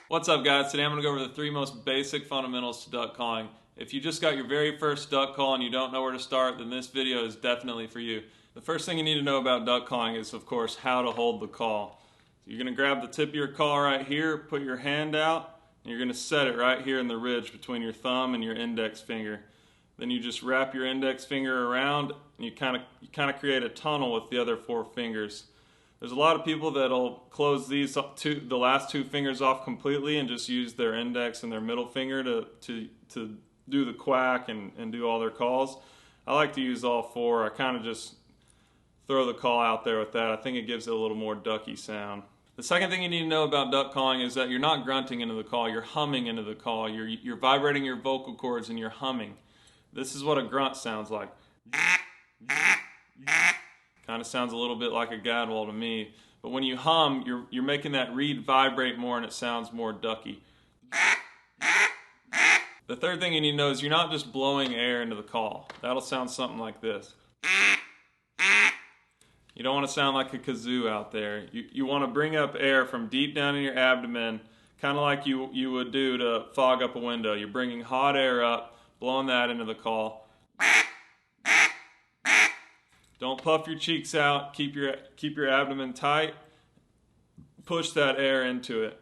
What's up, guys? Today I'm going to go over the 3 most basic fundamentals to duck calling. If you just got your very first duck call and you don't know where to start, then this video is definitely for you. The first thing you need to know about duck calling is, of course, how to hold the call. So you're going to grab the tip of your call right here, put your hand out, and you're going to set it right here in the ridge between your thumb and your index finger. Then you just wrap your index finger around and you kind of create a tunnel with the other 4 fingers. There's a lot of people that'll close the last 2 fingers off completely and just use their index and their middle finger to do the quack and do all their calls. I like to use all 4. I kind of just throw the call out there with that. I think it gives it a little more ducky sound. The second thing you need to know about duck calling is that you're not grunting into the call, you're humming into the call. You're vibrating your vocal cords and you're humming. This is what a grunt sounds like. Kind of sounds a little bit like a gadwall to me, but when you hum, you're making that reed vibrate more and it sounds more ducky. The third thing you need to know is you're not just blowing air into the call. That'll sound something like this. You don't want to sound like a kazoo out there. You want to bring up air from deep down in your abdomen, kind of like you would do to fog up a window. You're bringing hot air up, blowing that into the call. Don't puff your cheeks out. Keep your abdomen tight. Push that air into it.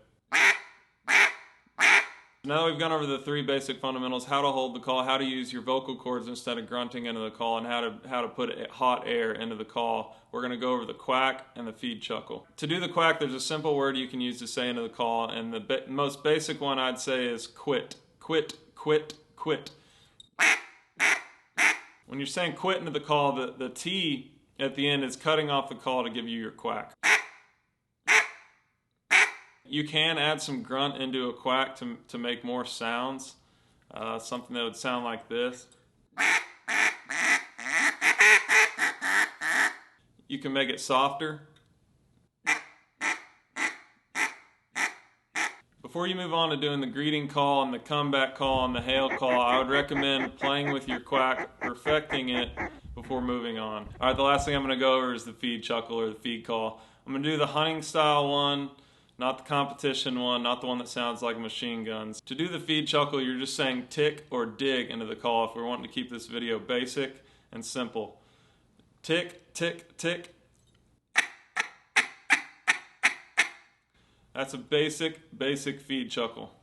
Now that we've gone over the 3 basic fundamentals: how to hold the call, how to use your vocal cords instead of grunting into the call, and how to put hot air into the call, we're going to go over the quack and the feed chuckle. To do the quack, there's a simple word you can use to say into the call, and the most basic one I'd say is quit. Quit, quit, quit. When you're saying quit into the call, the T at the end is cutting off the call to give you your quack. You can add some grunt into a quack to make more sounds. Something that would sound like this. You can make it softer. Before you move on to doing the greeting call and the comeback call and the hail call, I would recommend playing with your quack, perfecting it before moving on. Alright, the last thing I'm going to go over is the feed chuckle or the feed call. I'm going to do the hunting style one, not the competition one, not the one that sounds like machine guns. To do the feed chuckle, you're just saying tick or dig into the call if we're wanting to keep this video basic and simple. Tick, tick, tick. That's a basic feed chuckle.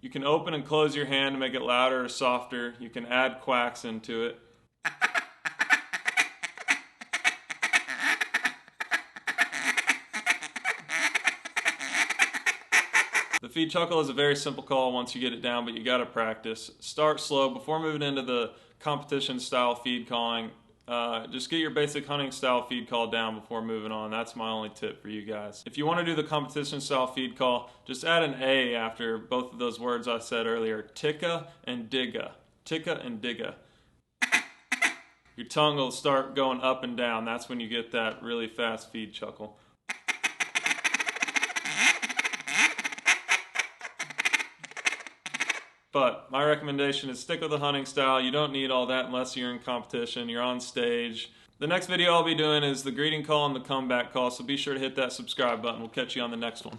You can open and close your hand to make it louder or softer. You can add quacks into it. The feed chuckle is a very simple call once you get it down, but you gotta practice. Start slow before moving into the competition style feed calling. Just get your basic hunting style feed call down before moving on. That's my only tip for you guys. If you want to do the competition style feed call, just add an A after both of those words I said earlier. Ticka and digga. Ticka and digga. Your tongue will start going up and down. That's when you get that really fast feed chuckle. But my recommendation is stick with the hunting style. You don't need all that unless you're in competition, you're on stage. The next video I'll be doing is the greeting call and the comeback call, so be sure to hit that subscribe button. We'll catch you on the next one.